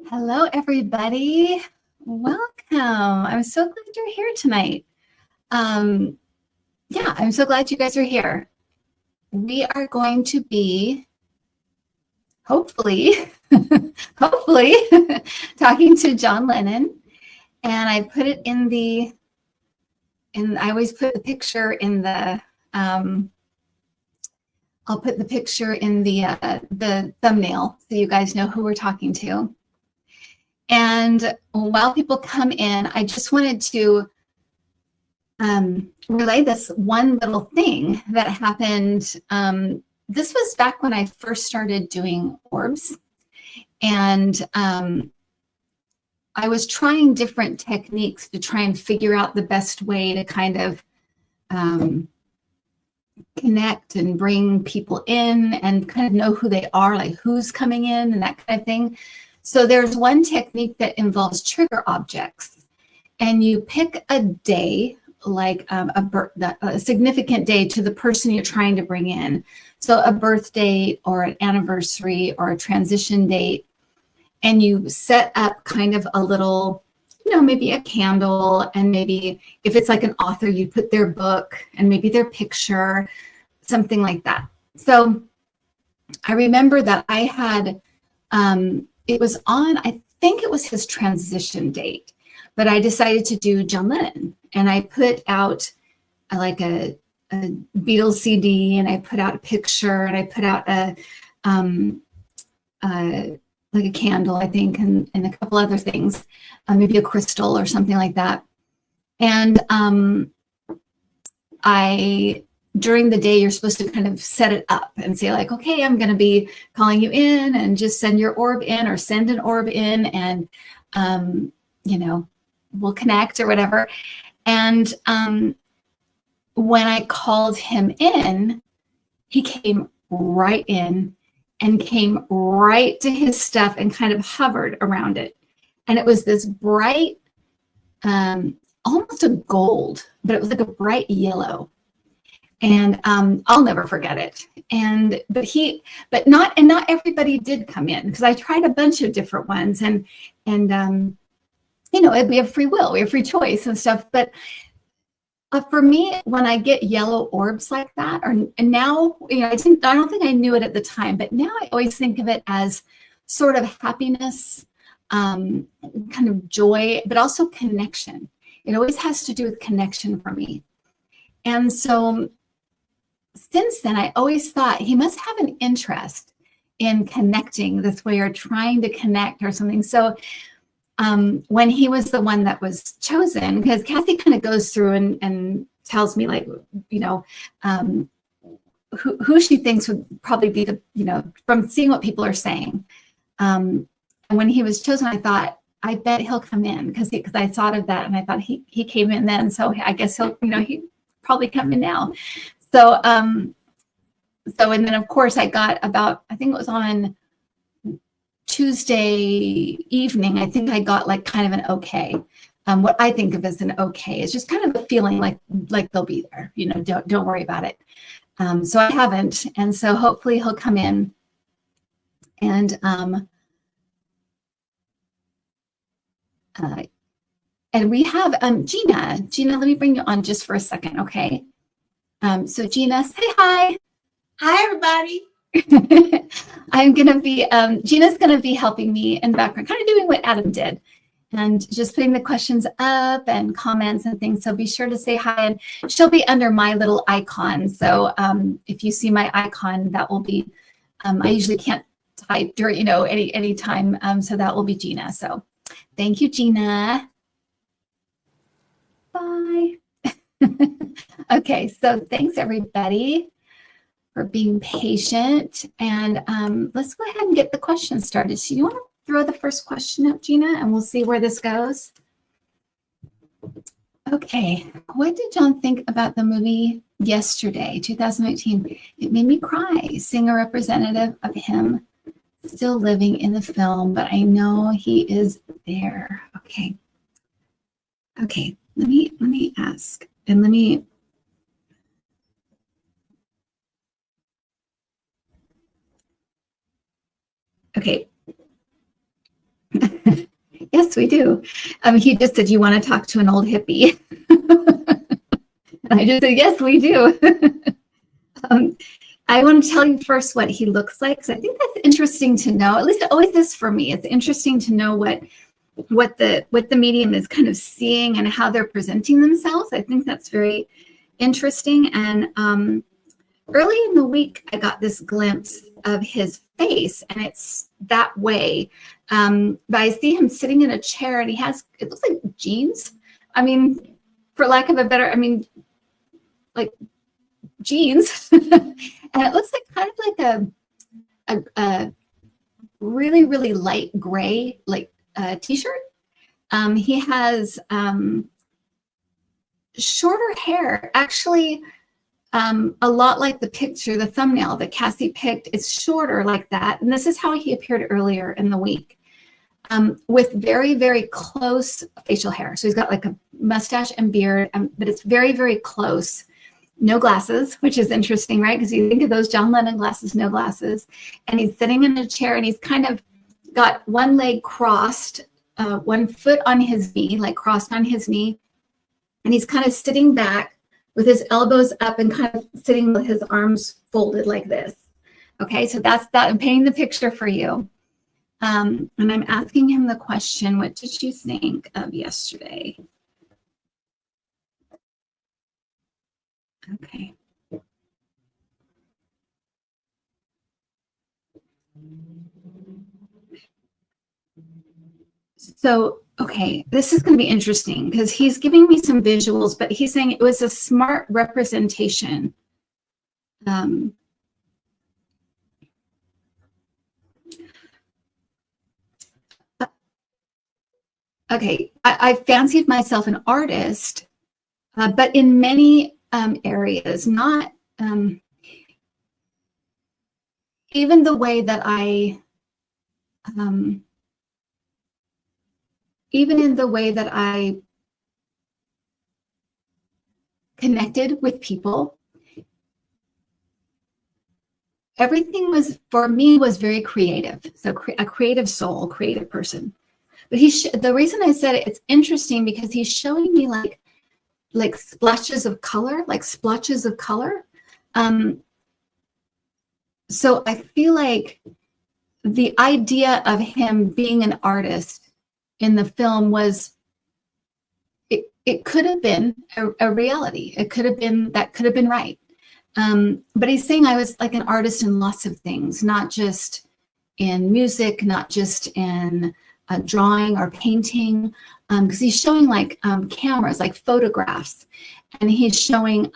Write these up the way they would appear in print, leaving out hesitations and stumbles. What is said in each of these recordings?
Hello, everybody. Welcome. I'm so glad you're here tonight. Yeah, I'm so glad you guys are here. We are going to be, hopefully, hopefully, talking to John Lennon. And I put it in the, I always put the picture in the, I'll put the picture in the thumbnail so you guys know who we're talking to. And while people come in, I just wanted to relay this one little thing that happened. This was back when I first started doing orbs. And I was trying different techniques to try and figure out the best way to kind of connect and bring people in and kind of know who they are, like who's coming in and that kind of thing. So there's one technique that involves trigger objects, and you pick a day, like a significant day to the person you're trying to bring in. So a birth date or an anniversary or a transition date, and you set up kind of a little, maybe a candle, and maybe if it's like an author, you put their book and maybe their picture, something like that. So I remember that I had, it was on, I think it was his transition date, but I decided to do John Lennon, and I put out like a Beatles CD, and I put out a picture, and I put out like a candle, I think, and a couple other things, maybe a crystal or something like that. And during the day, you're supposed to kind of set it up and say like, okay, I'm going to be calling you in, and just send your orb in or send an orb in, and, we'll connect or whatever. And when I called him in, he came right in and came right to his stuff and kind of hovered around it. And it was this bright, almost a gold, but it was like a bright yellow. And I'll never forget it. But not everybody did come in, because I tried a bunch of different ones, and we have free will, we have free choice and stuff. But for me, when I get yellow orbs like that, and now, I don't think I knew it at the time, but now I always think of it as sort of happiness, kind of joy, but also connection. It always has to do with connection for me. And so since then, I always thought he must have an interest in connecting this way, or trying to connect or something. So when he was the one that was chosen, because Kathy kind of goes through and tells me, like, who she thinks would probably be from seeing what people are saying. And when he was chosen, I thought, I bet he'll come in, because I thought of that, and I thought he came in then, so I guess he probably come in now. So, and then of course I got about, I think it was on Tuesday evening, I think I got like kind of an okay. What I think of as an okay is just kind of a feeling like they'll be there, don't worry about it. So I haven't, and so hopefully he'll come in. And we have Gina. Gina, let me bring you on just for a second, okay? So Gina, say hi. Hi, everybody. I'm going to be, Gina's going to be helping me in the background, kind of doing what Adam did, and just putting the questions up and comments and things. So be sure to say hi, and she'll be under my little icon. So if you see my icon, that will be, I usually can't type during, any time. So that will be Gina. So thank you, Gina. Bye. Okay, so thanks everybody for being patient, and let's go ahead and get the questions started. So you want to throw the first question up, Gina, and we'll see where this goes. Okay, what did John think about the movie Yesterday, 2018? It made me cry, seeing a representative of him still living in the film, but I know he is there. Okay, let me ask, and let me. Okay. Yes, we do. He just said, you want to talk to an old hippie? And I just said, yes, we do. I want to tell you first what he looks like, because I think that's interesting to know. At least it always is for me. It's interesting to know what the medium is kind of seeing and how they're presenting themselves. I think that's very interesting. And early in the week, I got this glimpse of his face, and it's that way. But I see him sitting in a chair, and it looks like jeans. I mean, for lack of a better, like jeans. And it looks like kind of like a really, really light gray, like t-shirt. He has shorter hair, actually. A lot like the picture, the thumbnail that Cassie picked. It's shorter like that. And this is how he appeared earlier in the week, with very, very close facial hair. So he's got like a mustache and beard, but it's very, very close. No glasses, which is interesting, right? Because you think of those John Lennon glasses, no glasses. And he's sitting in a chair, and he's kind of got one leg crossed, one foot on his knee, like crossed on his knee. And he's kind of sitting back with his elbows up and kind of sitting with his arms folded like this. Okay, so that's that. I'm painting the picture for you. And I'm asking him the question, what did you think of yesterday? Okay. So, okay, this is going to be interesting because he's giving me some visuals, but he's saying it was a smart representation. Okay, I fancied myself an artist, but in many areas, not even the way that even in the way that I connected with people, everything was, for me, was very creative. So a creative soul, creative person. But the reason I said it's interesting because he's showing me like splashes of color, like splotches of color. So I feel like the idea of him being an artist in the film was, it could have been a reality. It could have been, that could have been right. But he's saying I was like an artist in lots of things, not just in music, not just in drawing or painting, because he's showing like cameras, like photographs, and he's showing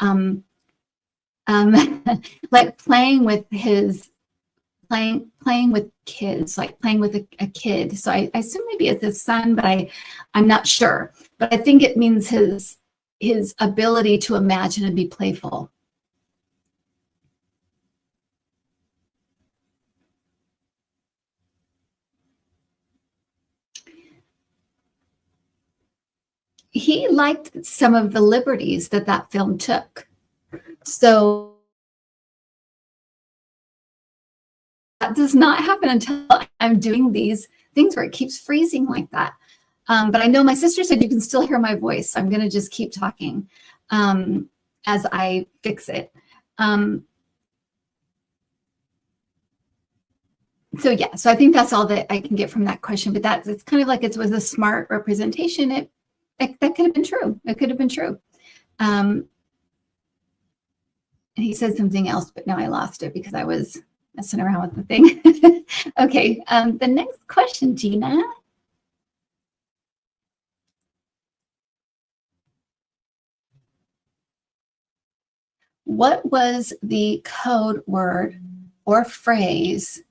like playing with kids, like playing with a kid. So I assume maybe it's his son, but I'm not sure. But I think it means his ability to imagine and be playful. He liked some of the liberties that film took. So that does not happen until I'm doing these things where it keeps freezing like that. But I know my sister said you can still hear my voice. So I'm going to just keep talking as I fix it. So yeah, so I think that's all that I can get from that question. But it's kind of like it was a smart representation. That could have been true. It could have been true. And he said something else, but now I lost it because I was messing around with the thing. Okay, the next question, Gina. What was the code word or phrase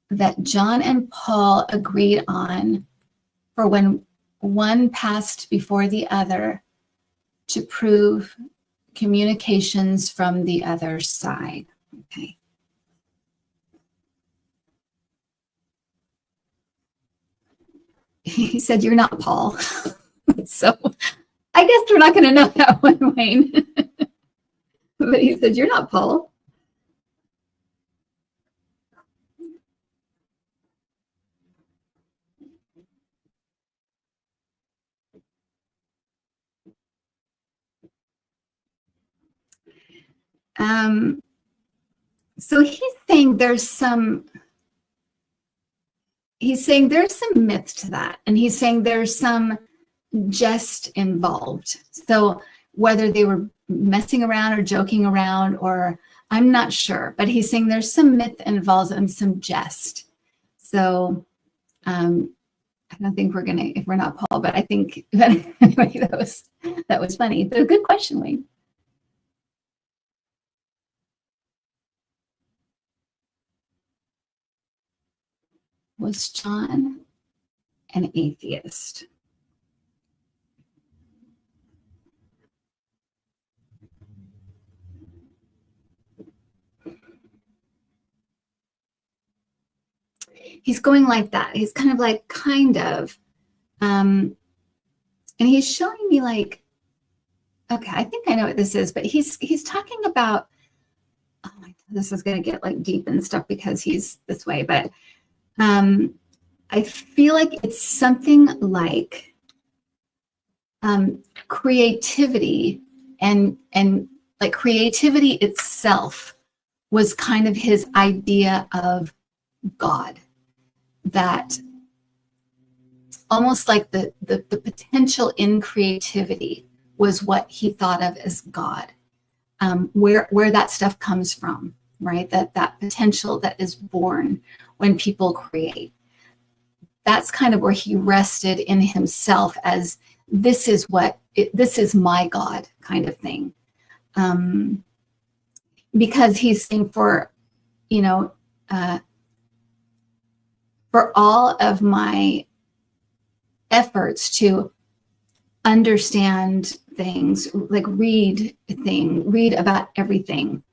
that John and Paul agreed on for when one passed before the other to prove communications from the other side? Okay. He said, you're not Paul. So I guess we're not going to know that one, Wayne. But he said, you're not Paul. So he's saying there's some myth to that, and he's saying there's some jest involved. So whether they were messing around or joking around, or I'm not sure, but he's saying there's some myth involved and some jest. So I don't think we're gonna, if we're not Paul, but I think anyway, that was funny. But a good question, Wayne. Was John an atheist? He's going like that. He's kind of like, and he's showing me like, okay, I think I know what this is, but he's talking about, oh my God, this is going to get like deep and stuff because he's this way, but I feel like it's something like creativity and like creativity itself was kind of his idea of God, that almost like the potential in creativity was what he thought of as God, where that stuff comes from, right? That potential that is born when people create. That's kind of where he rested in himself as this is my God kind of thing. Because he's saying for all of my efforts to understand things, like read about everything,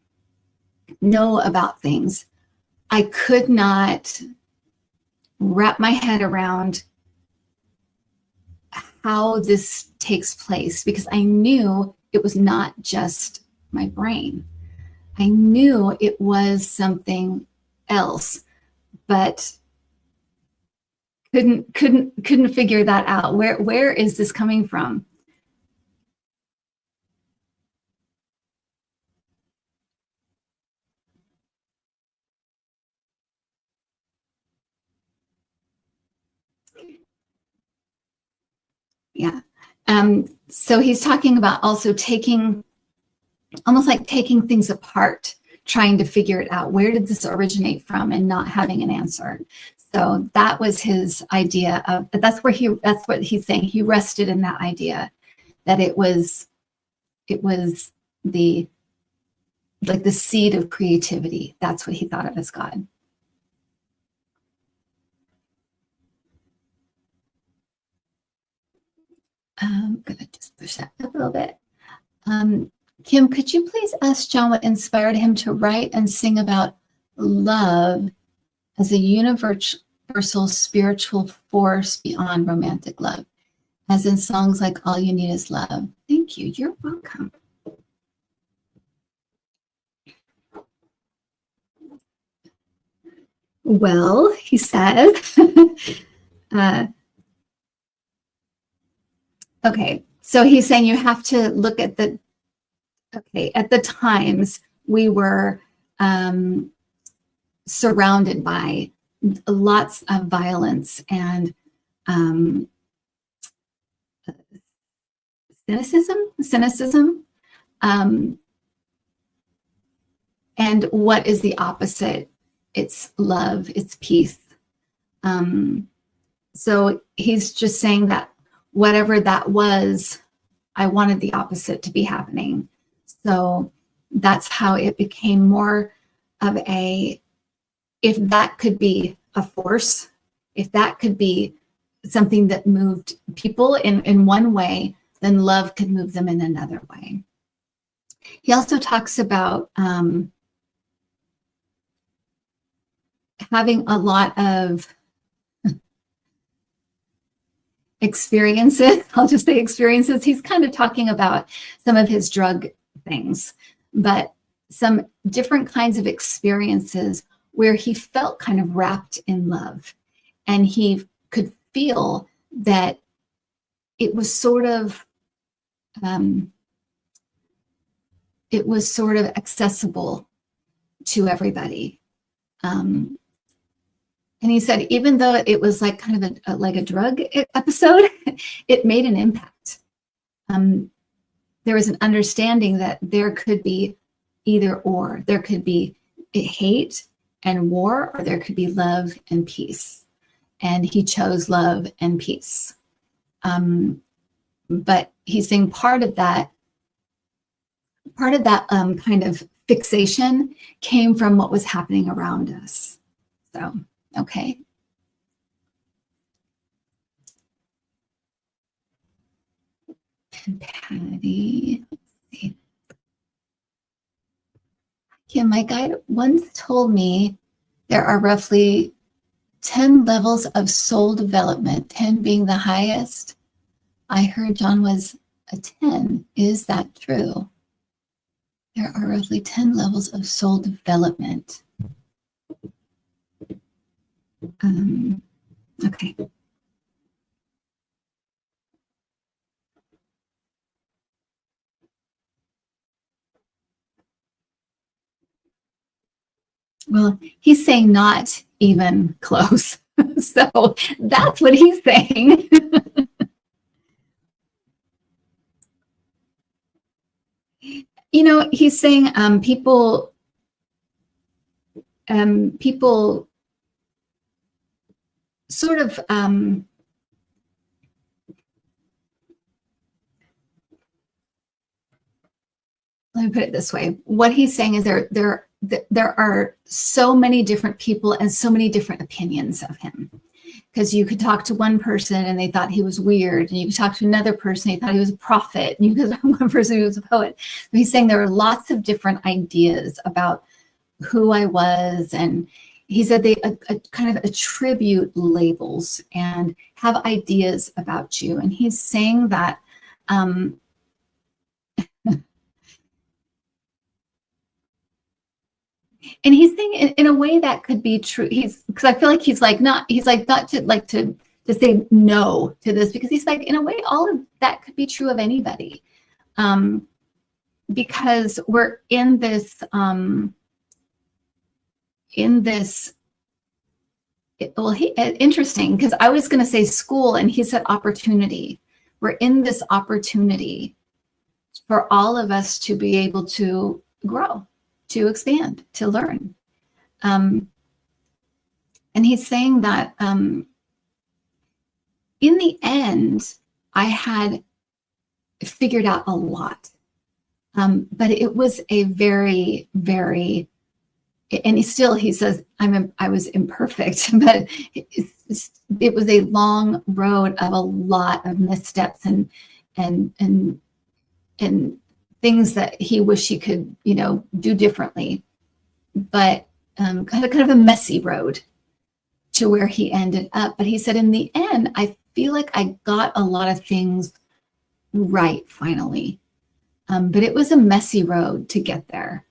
know about things, I could not wrap my head around how this takes place, because I knew it was not just my brain. I knew it was something else, but couldn't figure that out. Where is this coming from? Yeah. So he's talking about also almost like taking things apart, trying to figure it out. Where did this originate from, and not having an answer. So that was his idea of, that's what he's saying. He rested in that idea that it was the seed of creativity. That's what he thought of as God. I'm gonna just push that up a little bit. Kim, could you please ask John what inspired him to write and sing about love as a universal spiritual force beyond romantic love, as in songs like All You Need Is Love? Thank you. You're welcome. Well, he said, okay, so he's saying you have to look at at the times we were surrounded by lots of violence and cynicism, and what is the opposite? It's love, it's peace. So he's just saying that whatever that was, I wanted the opposite to be happening. So that's how it became more of if that could be a force, if that could be something that moved people in one way, then love could move them in another way. He also talks about having a lot of experiences. I'll just say experiences. He's kind of talking about some of his drug things, but some different kinds of experiences where he felt kind of wrapped in love, and he could feel that it was sort of it was sort of accessible to everybody. And he said, even though it was like kind of like a drug episode, it made an impact. There was an understanding that there could be either or. There could be hate and war, or there could be love and peace. And he chose love and peace. But he's saying part of that kind of fixation came from what was happening around us. So, okay. And Patty, let's see. Yeah, my guide once told me there are roughly 10 levels of soul development, 10 being the highest. I heard John was a 10. Is that true? There are roughly 10 levels of soul development. Okay. Well, he's saying not even close. So that's what he's saying. You know, he's saying people sort of let me put it this way. What he's saying is there are so many different people and so many different opinions of him. Because you could talk to one person and they thought he was weird, and you could talk to another person, they thought he was a prophet, and you could talk to one person who was a poet. So he's saying there are lots of different ideas about who I was, and he said they kind of attribute labels and have ideas about you. And he's saying that and he's saying in a way that could be true. Because I feel like he's not to say no to this, because he's like, in a way, all of that could be true of anybody. Because we're in this interesting, because I was going to say school and he said opportunity. We're in this opportunity for all of us to be able to grow, to expand, to learn. And he's saying that in the end, I had figured out a lot. But it was a very, very, and he says, I was imperfect, but it was a long road of a lot of missteps and things that he wished he could, do differently. But kind of a messy road to where he ended up. But he said, in the end, I feel like I got a lot of things right finally. But it was a messy road to get there.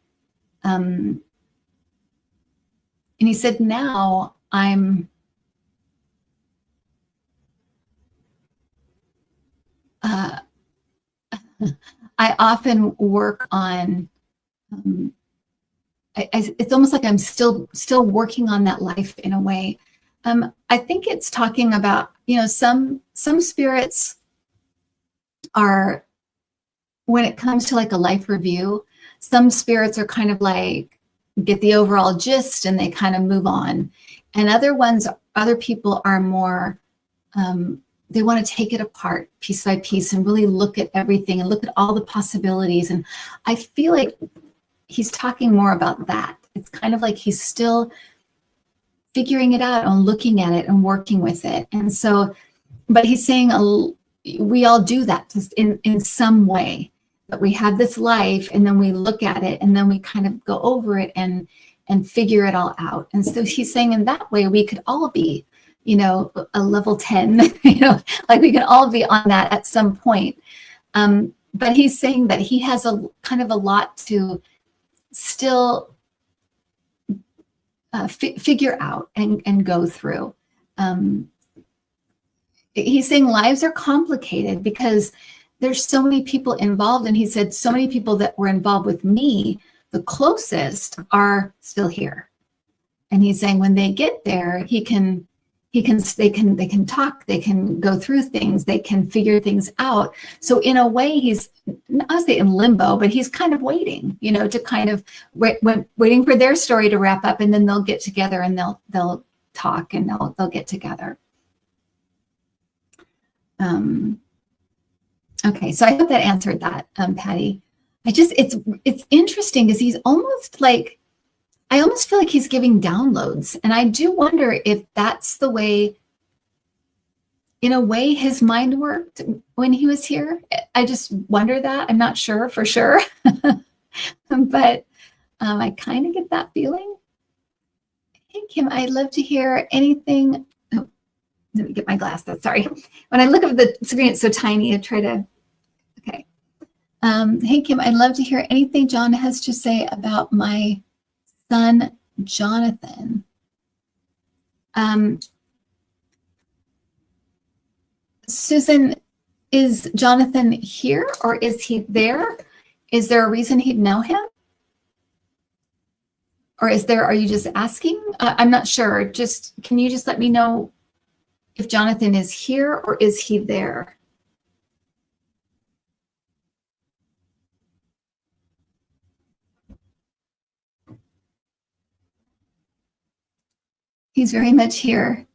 And he said, now I'm I often work on it's almost like I'm still working on that life in a way. I think it's talking about, some spirits are, when it comes to like a life review, some spirits are kind of like get the overall gist and they kind of move on. And other people are more, they want to take it apart piece by piece and really look at everything and look at all the possibilities. And I feel like he's talking more about that. It's kind of like he's still figuring it out and looking at it and working with it. And so, but he's saying we all do that in some way. But we have this life and then we look at it and then we kind of go over it and figure it all out. And so he's saying in that way, we could all be, a level 10, like we can all be on that at some point. But he's saying that he has a kind of a lot to still figure out and go through. He's saying lives are complicated because there's so many people involved. And he said, so many people that were involved with me, the closest, are still here. And he's saying when they get there, they can talk, they can go through things, they can figure things out. So in a way, he's, I'll say in limbo, but he's kind of waiting, to kind of waiting for their story to wrap up, and then they'll get together and they'll talk and they'll get together. Okay, so I hope that answered that, Patty. It's interesting because he's almost like, I almost feel like he's giving downloads. And I do wonder if that's the way, in a way, his mind worked when he was here. I just wonder that. I'm not sure for sure. But I kind of get that feeling. Hey, Kim, I'd love to hear anything. Oh, let me get my glasses. Sorry. When I look at the screen, it's so tiny. I try to, okay. Hey, Kim, I'd love to hear anything John has to say about my son, Jonathan. Susan, is Jonathan here or is he there? Is there a reason he'd know him? Or are you just asking? I'm not sure. Can you just let me know if Jonathan is here or is he there? He's very much here.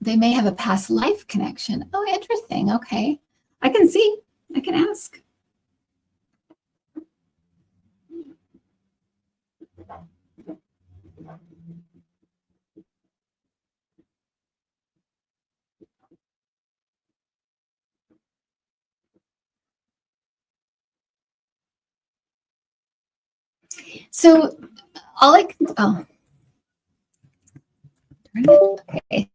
They may have a past life connection. Oh, interesting. Okay. I can see. I can ask. So all I can, okay,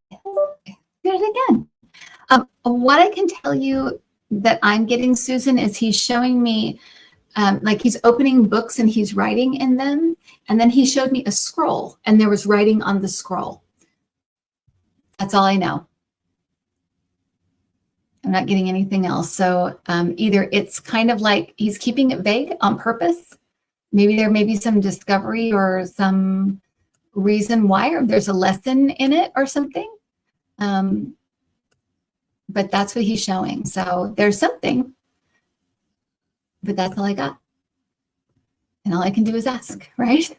do it again. What I can tell you that I'm getting, Susan, is he's showing me, like he's opening books and he's writing in them. And then he showed me a scroll and there was writing on the scroll. That's all I know. I'm not getting anything else. So either it's kind of like he's keeping it vague on purpose. Maybe there may be some discovery or some reason why, or there's a lesson in it or something. But that's what he's showing. So there's something, but that's all I got. And all I can do is ask, right?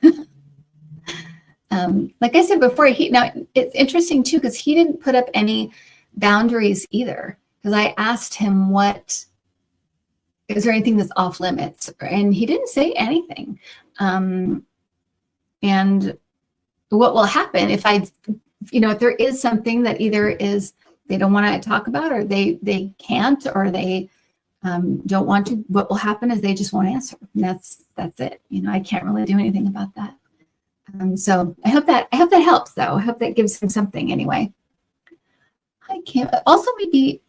Like I said before, now it's interesting too, because he didn't put up any boundaries either. Because I asked him, is there anything that's off limits? And he didn't say anything. And what will happen if if there is something that either is they don't want to talk about, or they can't, or they don't want to, what will happen is they just won't answer. And that's it. I can't really do anything about that. So I hope that helps, though. I hope that gives him something anyway. I can't. Also, maybe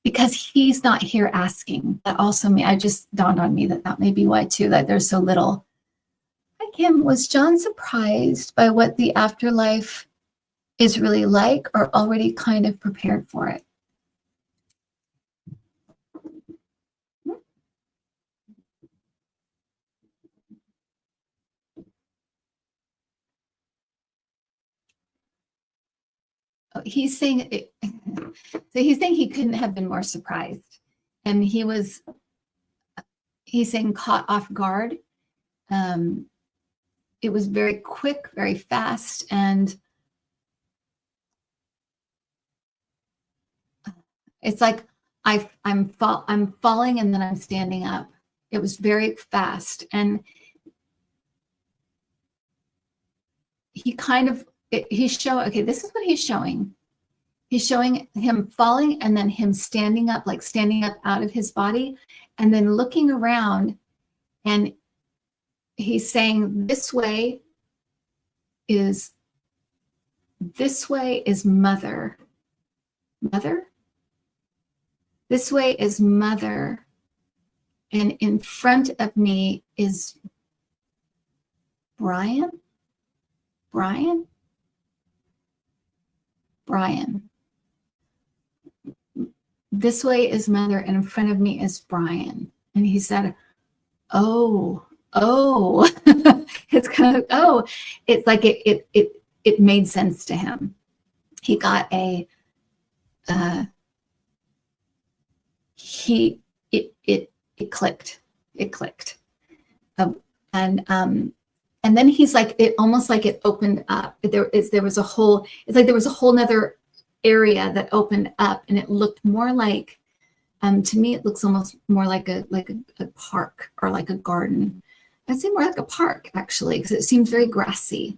because he's not here asking, that also I just dawned on me that may be why too, that there's so little. Hi, Kim. Was John surprised by what the afterlife is really like, or already kind of prepared for it? He's saying he couldn't have been more surprised, and he's saying caught off guard. It was very quick, very fast, and it's like I'm falling and then I'm standing up. It was very fast, and he's showing, okay, this is what he's showing. He's showing him falling and then him standing up, like standing up out of his body, and then looking around, and he's saying, this way is mother. Mother? This way is mother. And in front of me is Brian. this way is Mother, and in front of me is Brian. And he said, oh, it's kind of, it's like it made sense to him. He got it clicked. It clicked. And then he's like, it almost like it opened up. There was a whole, it's like there was a whole nother area that opened up, and it looked more like, to me, it looks almost more like a park or like a garden. I'd say more like a park, actually, because it seems very grassy.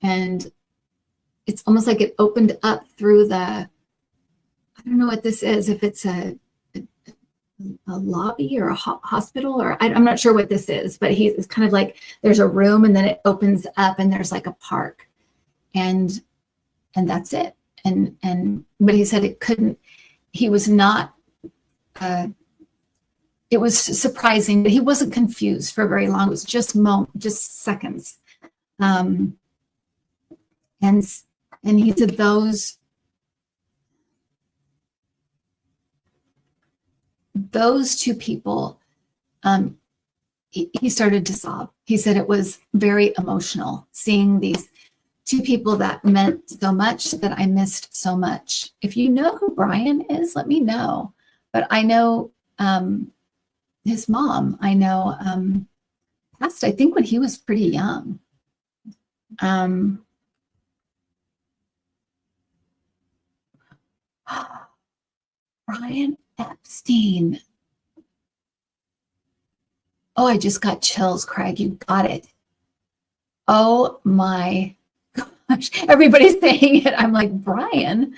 And it's almost like it opened up through I don't know what this is, if it's a lobby or a hospital, or I'm not sure what this is, but it's kind of like there's a room, and then it opens up and there's like a park, and that's it. But he said it couldn't, he was not, it was surprising, but he wasn't confused for very long. It was just seconds. And he said those two people, he started to sob. He said it was very emotional seeing these two people that meant so much, that I missed so much. If you know who Brian is, let me know. But I know his mom, I know passed, I think, when he was pretty young. Brian Epstein. Oh, I just got chills, Craig. You got it. Oh my gosh. Everybody's saying it. I'm like, Brian.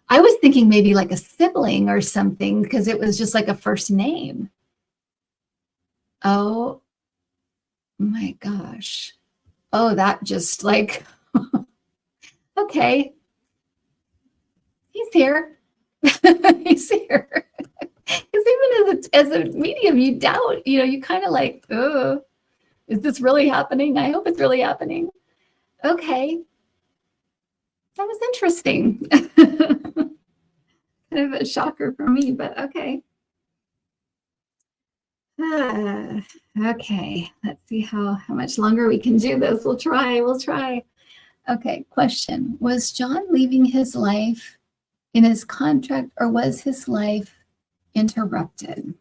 I was thinking maybe like a sibling or something, because it was just like a first name. Oh my gosh. Oh, that just like, okay. He's here. He's here. Because even as a medium, you doubt, you kind of like, oh, is this really happening? I hope it's really happening. Okay. That was interesting. Kind of a shocker for me, but okay. Okay, let's see how much longer we can do this. We'll try. Okay, question. Was John leaving his life in his contract, or was his life interrupted?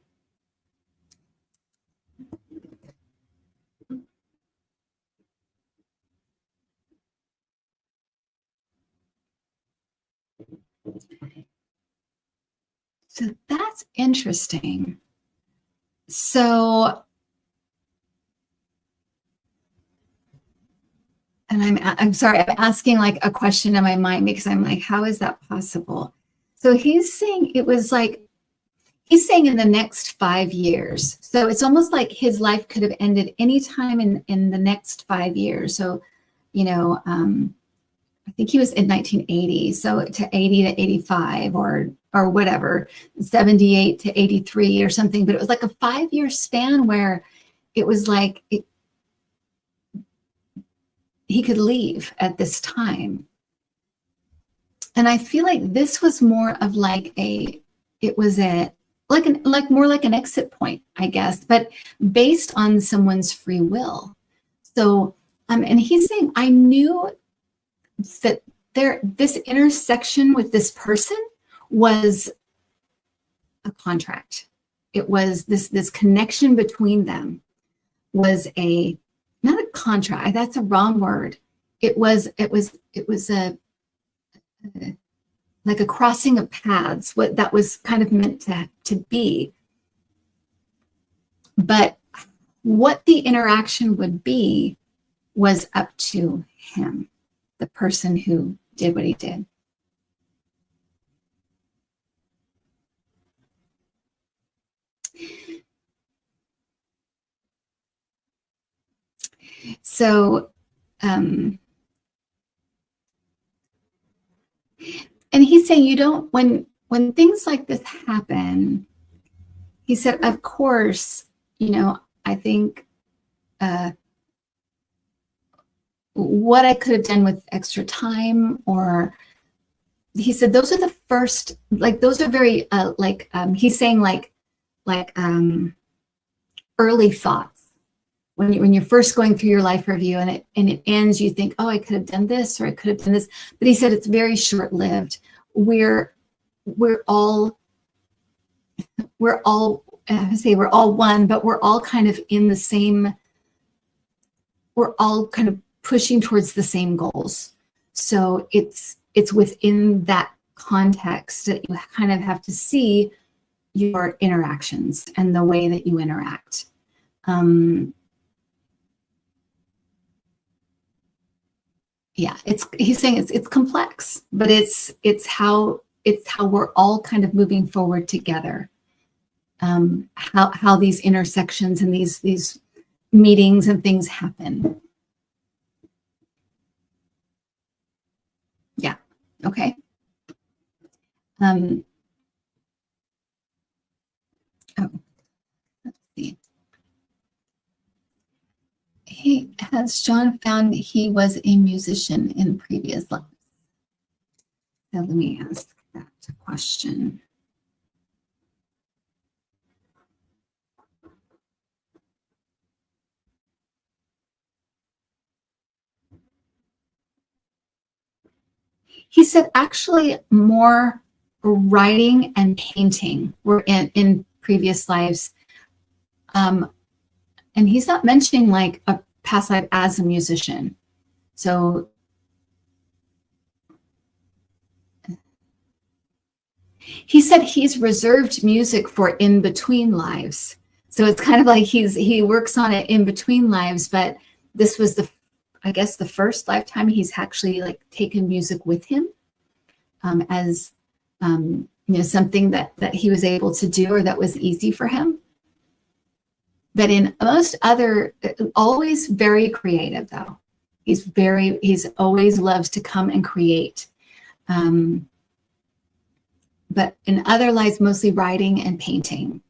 So that's interesting. So, and I'm sorry, I'm asking like a question in my mind, because I'm like, how is that possible? So he's saying it was like, he's saying in the next 5 years. So it's almost like his life could have ended anytime in the next 5 years. So, I think he was in 1980, so to 80 to 85 or whatever, 78 to 83 or something. But it was like a 5-year span where it was like he could leave at this time. And I feel like this was more of like more like an exit point, I guess, but based on someone's free will. So, and he's saying, I knew that this intersection with this person was a contract. It was this connection between them was not a contract. That's a wrong word. It was like a crossing of paths. What that was kind of meant to be. But what the interaction would be was up to him, the person who did what he did. So, and he's saying you don't, when things like this happen, he said, of course, I think what I could have done with extra time or he said those are the first, like those are very he's saying like early thoughts. When you're first going through your life review and it ends, you think, oh, I could have done this or I could have done this. But he said it's very short-lived. We're all I say we're all one, but we're all kind of in the same, we're all kind of pushing towards the same goals. So it's within that context that you kind of have to see your interactions and the way that you interact. Yeah, he's saying it's complex, but it's how we're all kind of moving forward together. How these intersections and these meetings and things happen. Yeah. Okay. Oh, let's see. Has John found he was a musician in previous lives? So let me ask that question. He said actually more writing and painting were in previous lives. And he's not mentioning like a past life as a musician. So he said he's reserved music for in between lives. So it's kind of like he works on it in between lives, but this was I guess the first lifetime he's actually like taken music with him as something that he was able to do or that was easy for him. But in most other, always very creative though. He's always loves to come and create. But in other lives, mostly writing and painting.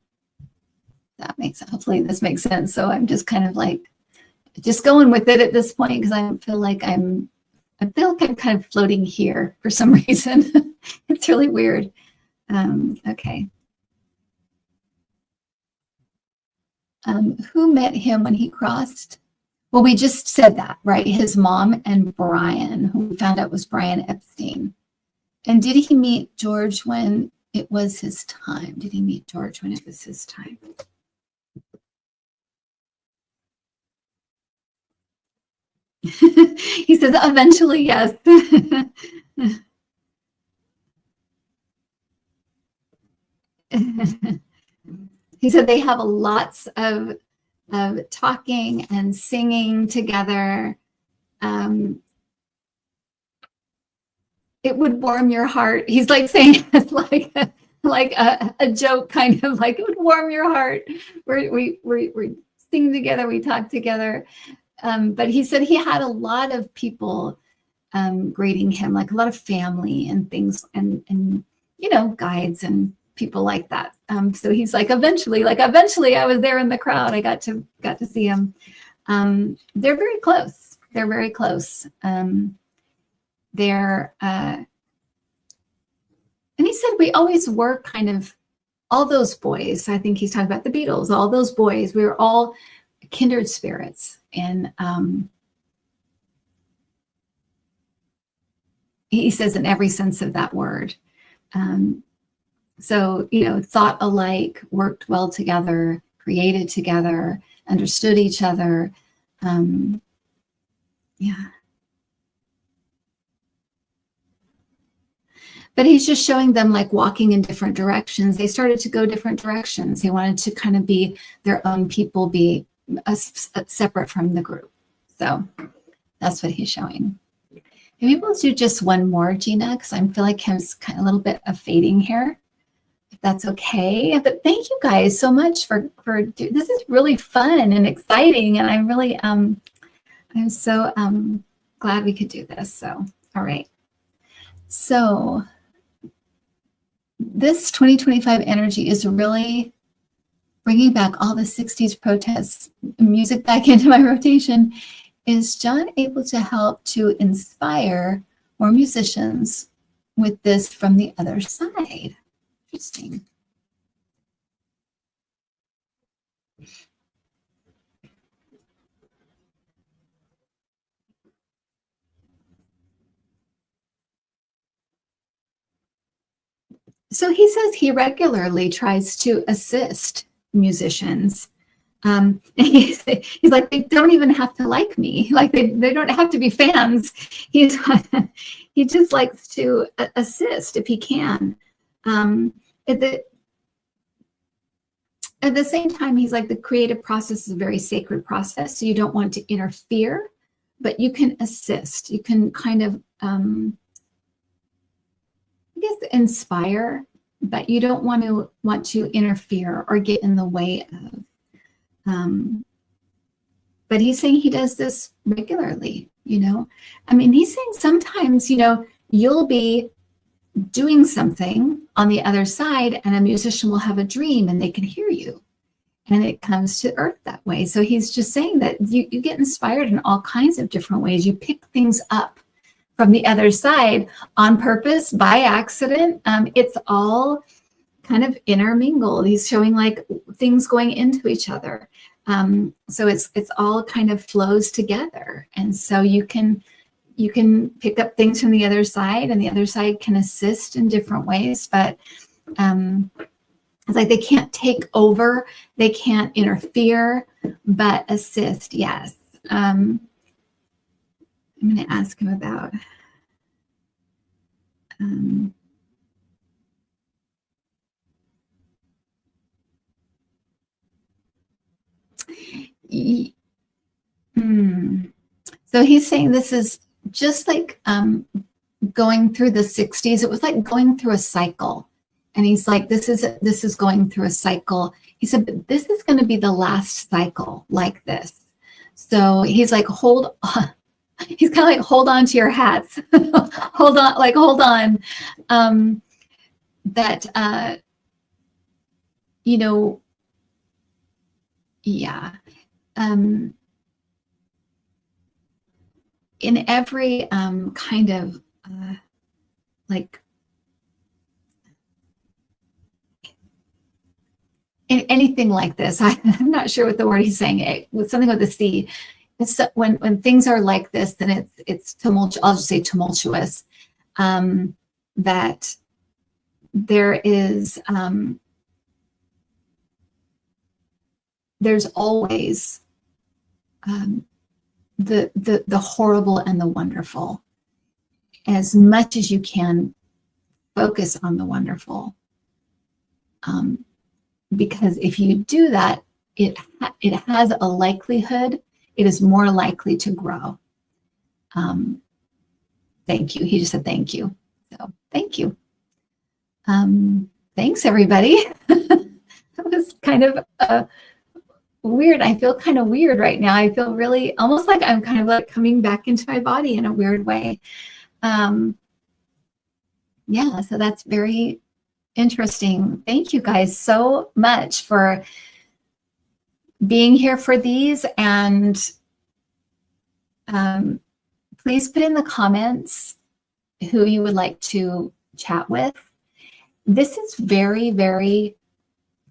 Hopefully this makes sense. So I'm just kind of like, just going with it at this point because I feel like I'm kind of floating here for some reason. It's really weird. Okay. Who met him when he crossed? Well, we just said that, right? His mom and Brian, who we found out was Brian Epstein. And did he meet George when it was his time? Did he meet George when it was his time? He says, eventually, yes. He said they have lots of talking and singing together. It would warm your heart. He's like saying it's like a joke, kind of like it would warm your heart. We sing together, we talk together. But he said he had a lot of people greeting him, like a lot of family and things, and guides and people like that. So he's like, eventually I was there in the crowd. I got to see him. They're very close. They're very close. And he said we always were kind of all those boys. I think he's talking about the Beatles. All those boys, we were all kindred spirits, and he says in every sense of that word. So, thought alike, worked well together, created together, understood each other. Yeah. But he's just showing them like walking in different directions. They started to go different directions. They wanted to kind of be their own people, be separate from the group. So that's what he's showing. Maybe we'll do just one more, Gina, because I feel like it's kind of a little bit of fading here, if that's okay. But thank you guys so much for this is really fun and exciting, and I'm really I'm so glad we could do this. So all right, so this 2025 energy is really bringing back all the 60s protests music back into my rotation. Is John able to help to inspire more musicians with this from the other side. Interesting. So he says he regularly tries to assist musicians. He's like, they don't even have to like me. Like they don't have to be fans. He just likes to assist if he can. At the same time, he's like, the creative process is a very sacred process. So you don't want to interfere, but you can assist. You can kind of, I guess, inspire, but you don't want to interfere or get in the way of. But he's saying he does this regularly, you know. I mean, he's saying sometimes, you know, you'll be doing something on the other side and a musician will have a dream and they can hear you. And it comes to earth that way. So he's just saying that you get inspired in all kinds of different ways. You pick things up from the other side on purpose, by accident. It's all kind of intermingled. He's showing like things going into each other. So it's all kind of flows together. And so you can pick up things from the other side, and the other side can assist in different ways. But it's like they can't take over, they can't interfere, but assist, yes. I'm going to ask him about So he's saying this is just like going through the 60s. It was like going through a cycle. And he's like, this is going through a cycle. He said, but this is going to be the last cycle like this. So he's like, hold on. He's kind of like, hold on to your hats. Hold on. That, you know, yeah. In every kind of like in anything like this, I'm not sure what the word he's saying. It was something with the C. It's when things are like this, then it's tumultuous. I'll just say tumultuous. That there is there's always the horrible and the wonderful. As much as you can, focus on the wonderful, because if you do that, it has a likelihood. It is more likely to grow. Thank you. He just said thank you. So thank you. Thanks, everybody. That was kind of weird. I feel kind of weird right now. I feel really almost like I'm kind of like coming back into my body in a weird way. Yeah, so that's very interesting. Thank you guys so much for being here for these. And please put in the comments who you would like to chat with. This is very, very,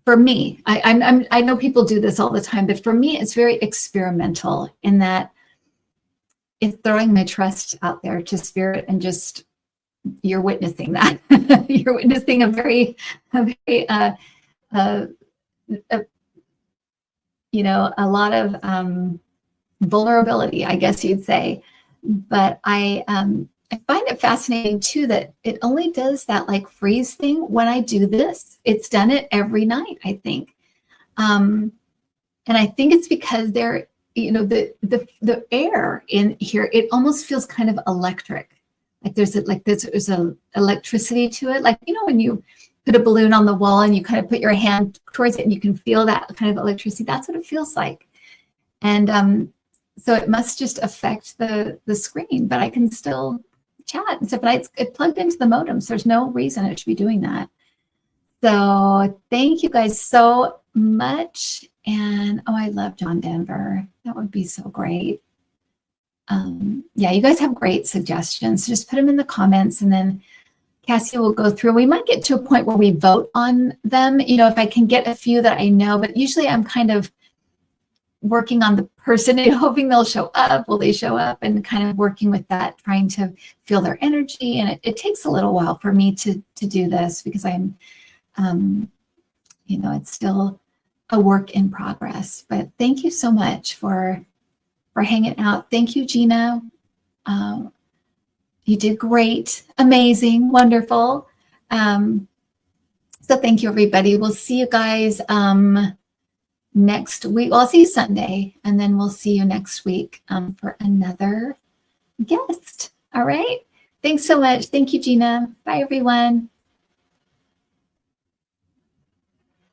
for me, I know people do this all the time, but for me, it's very experimental in that it's throwing my trust out there to spirit, and just you're witnessing that. You're witnessing a very you know, a lot of vulnerability, I guess you'd say. But I find it fascinating too that it only does that like freeze thing when I do this. It's done it every night, I think. And I think it's because there, you know, the air in here, it almost feels kind of electric. Like there's a electricity to it. Like, you know, when you put a balloon on the wall and you kind of put your hand towards it and you can feel that kind of electricity. That's what it feels like. And so it must just affect the screen, but I can still chat and stuff. But it's plugged into the modem, so there's no reason it should be doing that. So thank you guys so much. And oh, I love John Denver. That would be so great. Yeah, you guys have great suggestions. So just put them in the comments, and then Cassie will go through. We might get to a point where we vote on them, you know, if I can get a few that I know, but usually I'm kind of working on the person and hoping they'll show up. Will they show up? And kind of working with that, trying to feel their energy. And it takes a little while for me to do this because I'm, you know, it's still a work in progress. But thank you so much for hanging out. Thank you, Gina. You did great, amazing, wonderful. So thank you, everybody. We'll see you guys next week. Well, I'll see you Sunday, and then we'll see you next week for another guest. All right. Thanks so much. Thank you, Gina. Bye, everyone.